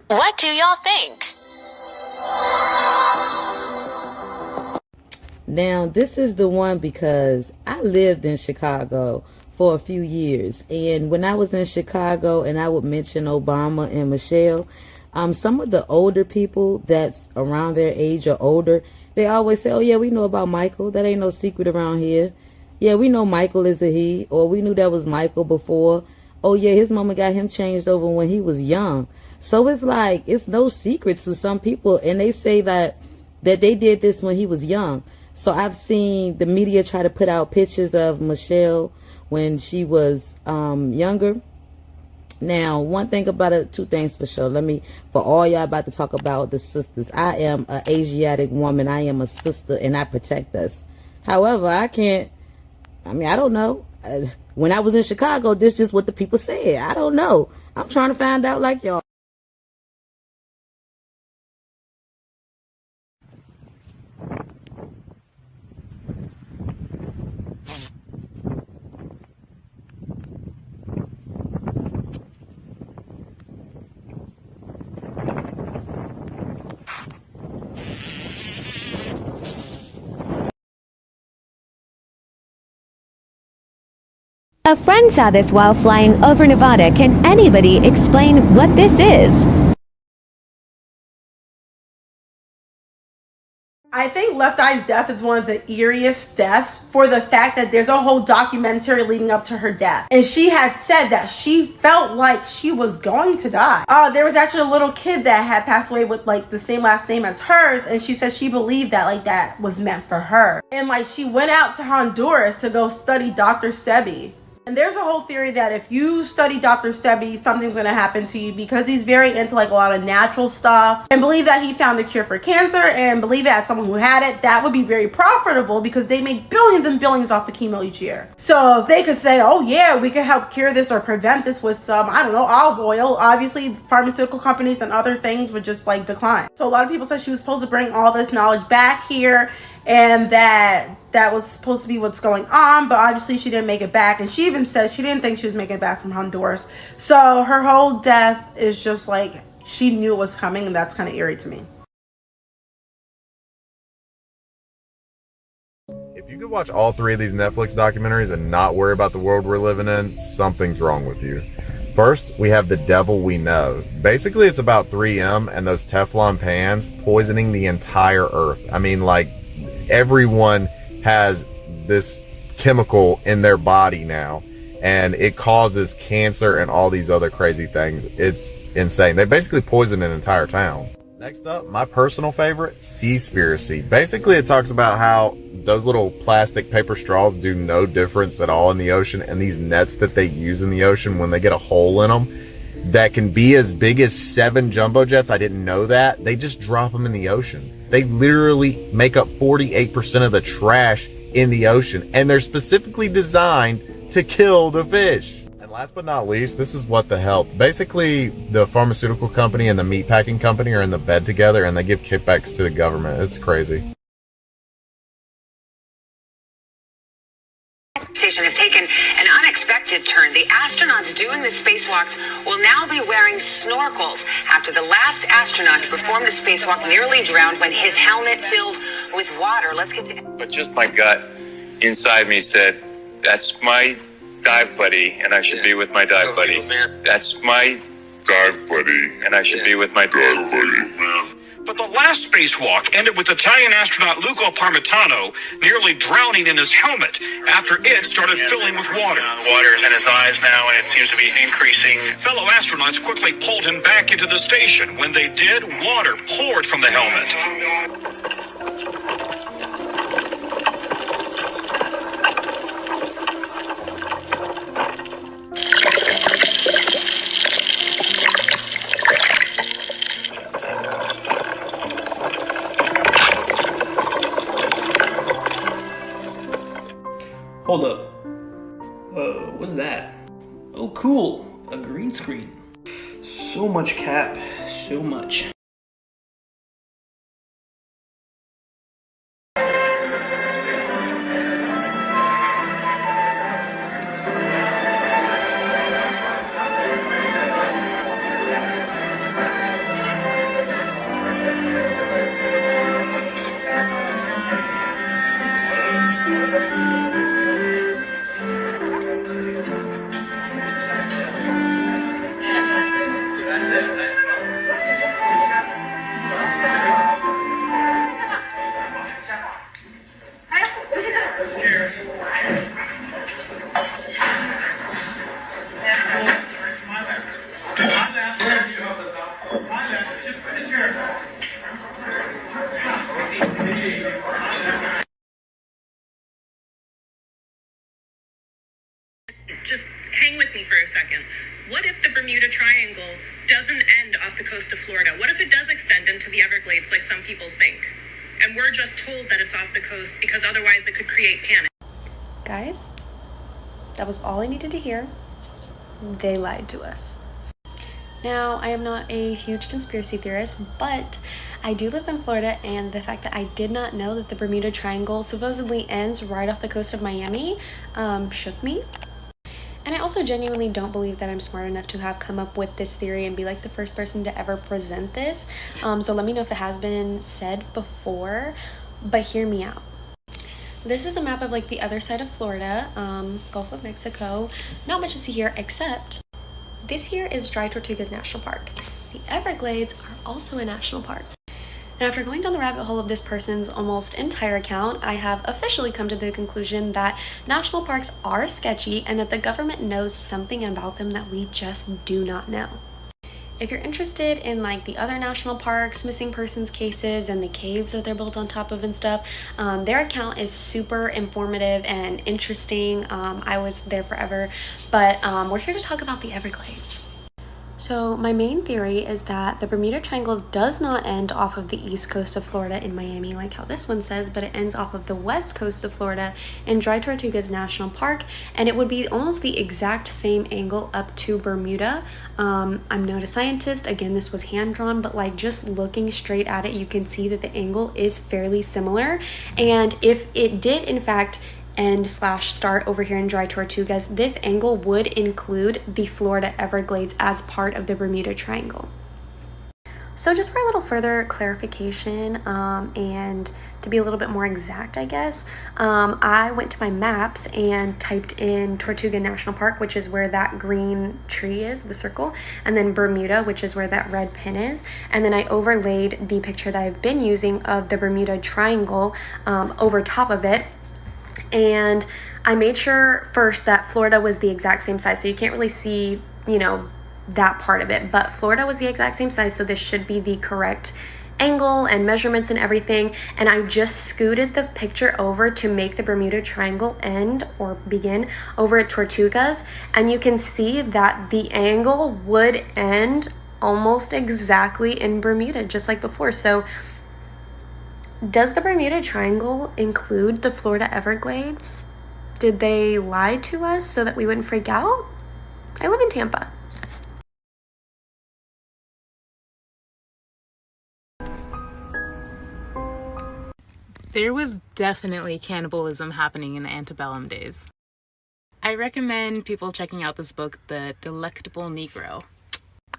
What do y'all think? Now, this is the one because I lived in Chicago for a few years. And when I was in Chicago and I would mention Obama and Michelle, some of the older people that's around their age or older, they always say, oh, yeah, we know about Michael. That ain't no secret around here. Yeah, we know Michael is a he, or we knew that was Michael before. Oh, yeah, his mama got him changed over when he was young. So it's like, it's no secret to some people. And they say that they did this when he was young. So I've seen the media try to put out pictures of Michelle when she was younger. Now, one thing about it, two things for sure. For all y'all about to talk about the sisters, I am an Asiatic woman. I am a sister, and I protect us. However, I don't know. When I was in Chicago, this is just what the people said. I don't know. I'm trying to find out like y'all. A friend saw this while flying over Nevada. Can anybody explain what this is? I think Left Eye's death is one of the eeriest deaths for the fact that there's a whole documentary leading up to her death. And she had said that she felt like she was going to die. There was actually a little kid that had passed away with like the same last name as hers. And she said she believed that like that was meant for her. And like she went out to Honduras to go study Dr. Sebi. And there's a whole theory that if you study Dr. Sebi, something's going to happen to you because he's very into like a lot of natural stuff and believe that he found the cure for cancer and believe that as someone who had it, that would be very profitable because they make billions and billions off of chemo each year. So if they could say, oh yeah, we could help cure this or prevent this with some, I don't know, olive oil, obviously pharmaceutical companies and other things would just like decline. So a lot of people said she was supposed to bring all this knowledge back here and that was supposed to be what's going on, but obviously she didn't make it back. And she even said she didn't think she was making it back from Honduras. So her whole death is just like she knew it was coming, and that's kind of eerie to me. If you could watch all 3 of these Netflix documentaries and not worry about the world we're living in, something's wrong with you. First, we have The Devil We Know. Basically, it's about 3M and those Teflon pans poisoning the entire earth. I mean, like, everyone has this chemical in their body now, and it causes cancer and all these other crazy things. It's insane. They basically poisoned an entire town. Next up, my personal favorite, Seaspiracy. Basically, it talks about how those little plastic paper straws do no difference at all in the ocean, and these nets that they use in the ocean, when they get a hole in them that can be as big as 7 jumbo jets, I didn't know that, they just drop them in the ocean. They literally make up 48% of the trash in the ocean, and they're specifically designed to kill the fish. And last but not least, this is what the hell. Basically, the pharmaceutical company and the meatpacking company are in the bed together, and they give kickbacks to the government. It's crazy. Station has taken an unexpected turn. The astronauts doing the spacewalks will now be wearing snorkels after the last astronaut to perform the spacewalk nearly drowned when his helmet filled with water. Let's get to... But just my gut inside me said, that's my dive buddy, and I should be with my dive buddy. That's my dive buddy, and I should be with my dive buddy. But the last spacewalk ended with Italian astronaut Luca Parmitano nearly drowning in his helmet after it started filling with water. Water is in his eyes now, and it seems to be increasing. Fellow astronauts quickly pulled him back into the station. When they did, water poured from the helmet. Hold up. What's that? Oh, cool. A green screen. So much cap. So much. for a second. What if the Bermuda Triangle doesn't end off the coast of Florida? What if it does extend into the Everglades like some people think? And we're just told that it's off the coast because otherwise it could create panic. Guys, that was all I needed to hear. They lied to us. Now, I am not a huge conspiracy theorist, but I do live in Florida, and the fact that I did not know that the Bermuda Triangle supposedly ends right off the coast of Miami shook me. And I also genuinely don't believe that I'm smart enough to have come up with this theory and be like the first person to ever present this. So let me know if it has been said before, but hear me out. This is a map of like the other side of Florida, Gulf of Mexico. Not much to see here, except this here is Dry Tortugas National Park. The Everglades are also a national park. And after going down the rabbit hole of this person's almost entire account, I have officially come to the conclusion that national parks are sketchy and that the government knows something about them that we just do not know. If you're interested in like the other national parks, missing persons cases, and the caves that they're built on top of and stuff, their account is super informative and interesting. I was there forever, but we're here to talk about the Everglades. So my main theory is that the Bermuda Triangle does not end off of the east coast of Florida in Miami like how this one says, but it ends off of the west coast of Florida in Dry Tortugas National Park, and it would be almost the exact same angle up to Bermuda. I'm not a scientist, again this was hand drawn, but like just looking straight at it you can see that the angle is fairly similar, and if it did in fact end/start over here in Dry Tortugas, this angle would include the Florida Everglades as part of the Bermuda Triangle. So just for a little further clarification and to be a little bit more exact, I guess, I went to my maps and typed in Tortuga National Park, which is where that green tree is, the circle, and then Bermuda, which is where that red pin is, and then I overlaid the picture that I've been using of the Bermuda Triangle over top of it. And I made sure first that Florida was the exact same size, so you can't really see, you know, that part of it, but Florida was the exact same size, so this should be the correct angle and measurements and everything. And I just scooted the picture over to make the Bermuda Triangle end or begin over at Tortugas, and you can see that the angle would end almost exactly in Bermuda, just like before. So does the Bermuda Triangle include the Florida Everglades? Did they lie to us so that we wouldn't freak out? I live in Tampa. There was definitely cannibalism happening in the antebellum days. I recommend people checking out this book, The Delectable Negro.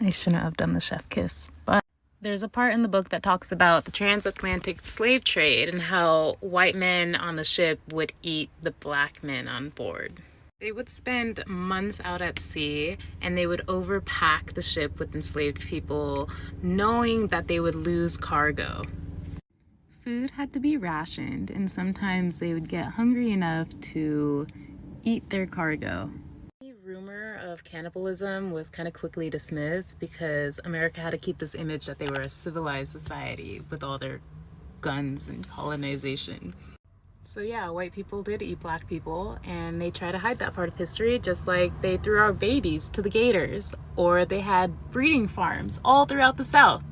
I shouldn't have done the chef kiss, but there's a part in the book that talks about the transatlantic slave trade and how white men on the ship would eat the black men on board. They would spend months out at sea and they would overpack the ship with enslaved people, knowing that they would lose cargo. Food had to be rationed, and sometimes they would get hungry enough to eat their cargo. The rumor of cannibalism was kind of quickly dismissed because America had to keep this image that they were a civilized society with all their guns and colonization. So yeah, white people did eat black people, and they try to hide that part of history, just like they threw our babies to the gators, or they had breeding farms all throughout the South.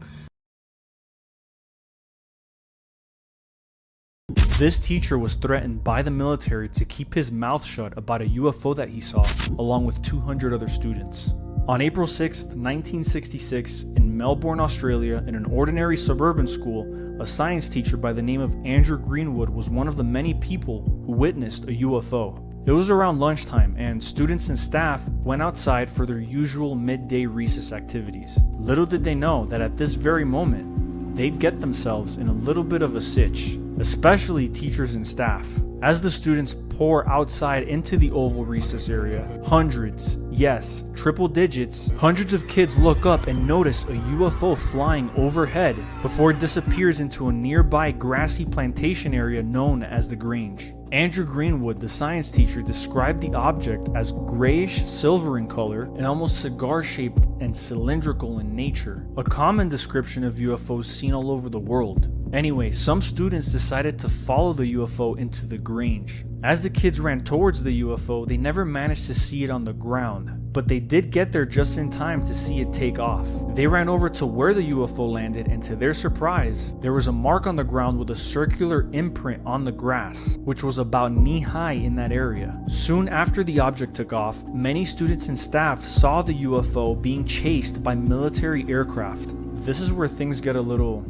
This teacher was threatened by the military to keep his mouth shut about a UFO that he saw, along with 200 other students. On April 6, 1966, in Melbourne, Australia, in an ordinary suburban school, a science teacher by the name of Andrew Greenwood was one of the many people who witnessed a UFO. It was around lunchtime, and students and staff went outside for their usual midday recess activities. Little did they know that at this very moment, they'd get themselves in a little bit of a sitch, especially teachers and staff. As the students pour outside into the oval recess area, hundreds, yes, triple digits, hundreds of kids look up and notice a UFO flying overhead before it disappears into a nearby grassy plantation area known as the Grange. Andrew Greenwood, the science teacher, described the object as grayish silver in color and almost cigar-shaped and cylindrical in nature, a common description of UFOs seen all over the world. Anyway, some students decided to follow the UFO into the Grange. As the kids ran towards the UFO, they never managed to see it on the ground, but they did get there just in time to see it take off. They ran over to where the UFO landed, and to their surprise, there was a mark on the ground with a circular imprint on the grass, which was about knee-high in that area. Soon after the object took off, many students and staff saw the UFO being chased by military aircraft. This is where things get a little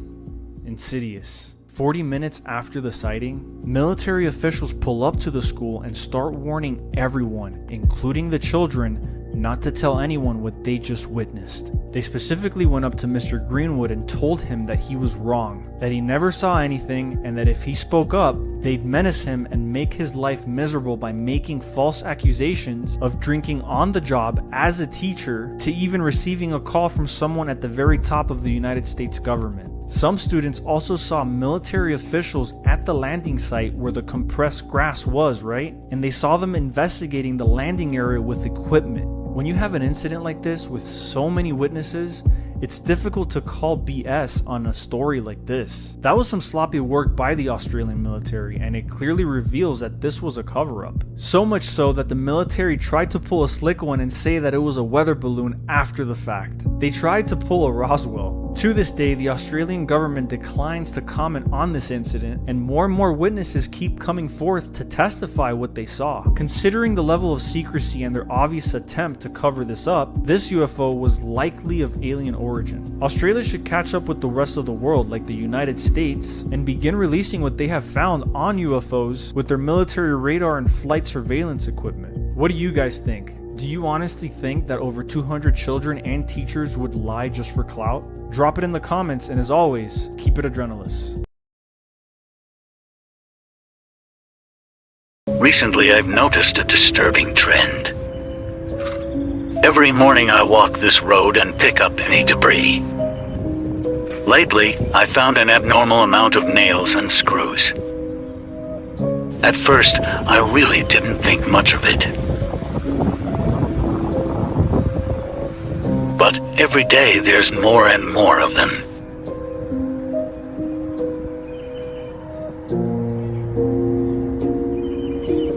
insidious. 40 minutes after the sighting, military officials pull up to the school and start warning everyone, including the children, not to tell anyone what they just witnessed. They specifically went up to Mr. Greenwood and told him that he was wrong, that he never saw anything, and that if he spoke up, they'd menace him and make his life miserable by making false accusations of drinking on the job as a teacher to even receiving a call from someone at the very top of the United States government. Some students also saw military officials at the landing site where the compressed grass was, right? And they saw them investigating the landing area with equipment. When you have an incident like this with so many witnesses, it's difficult to call BS on a story like this. That was some sloppy work by the Australian military, and it clearly reveals that this was a cover-up. So much so that the military tried to pull a slick one and say that it was a weather balloon after the fact. They tried to pull a Roswell. To this day, the Australian government declines to comment on this incident, and more witnesses keep coming forth to testify what they saw. Considering the level of secrecy and their obvious attempt to cover this up, this UFO was likely of alien origin. Australia should catch up with the rest of the world like the United States and begin releasing what they have found on UFOs with their military radar and flight surveillance equipment. What do you guys think? Do you honestly think that over 200 children and teachers would lie just for clout? Drop it in the comments, and as always, keep it adrenalous. Recently, I've noticed a disturbing trend. Every morning I walk this road and pick up any debris. Lately, I found an abnormal amount of nails and screws. At first, I really didn't think much of it. But every day there's more and more of them.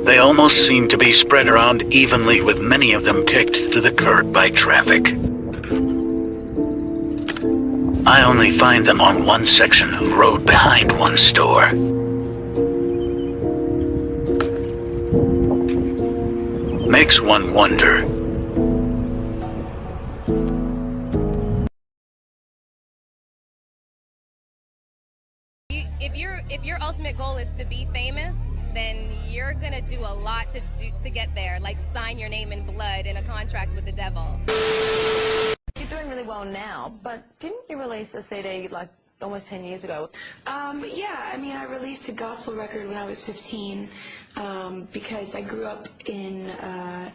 They almost seem to be spread around evenly, with many of them kicked to the curb by traffic. I only find them on one section of road behind one store. Makes one wonder. If your ultimate goal is to be famous, then you're gonna do a lot to get there, like sign your name in blood in a contract with the devil. You're doing really well now, but didn't you release a CD like almost 10 years ago? Yeah, I mean, I released a gospel record when I was 15 because I grew up in, a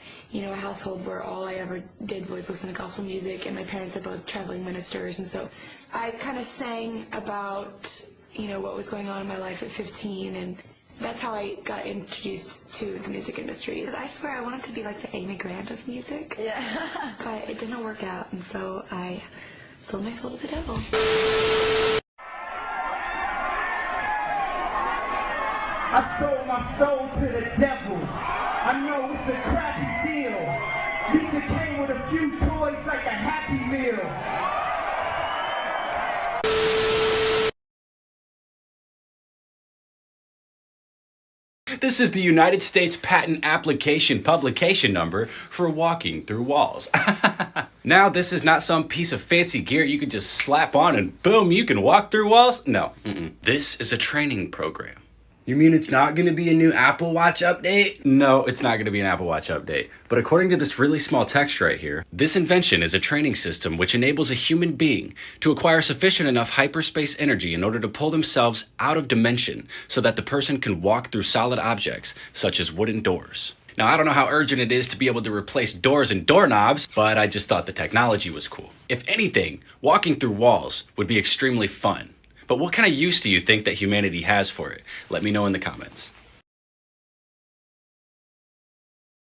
household where all I ever did was listen to gospel music, and my parents are both traveling ministers, and so I kind of sang about, what was going on in my life at 15, and that's how I got introduced to the music industry. I swear I wanted to be like the Amy Grant of music, but it didn't work out, and so I sold my soul to the devil. I sold my soul to the devil. I know it's a crappy deal. At least it came with a few toys like a Happy Meal. This is the United States Patent Application publication number for walking through walls. Now, this is not some piece of fancy gear you can just slap on and boom, you can walk through walls. No, this is a training program. You mean it's not going to be a new Apple Watch update? No, it's not going to be an Apple Watch update. But according to this really small text right here, this invention is a training system which enables a human being to acquire sufficient enough hyperspace energy in order to pull themselves out of dimension so that the person can walk through solid objects, such as wooden doors. Now, I don't know how urgent it is to be able to replace doors and doorknobs, but I just thought the technology was cool. If anything, walking through walls would be extremely fun. But what kind of use do you think that humanity has for it? Let me know in the comments.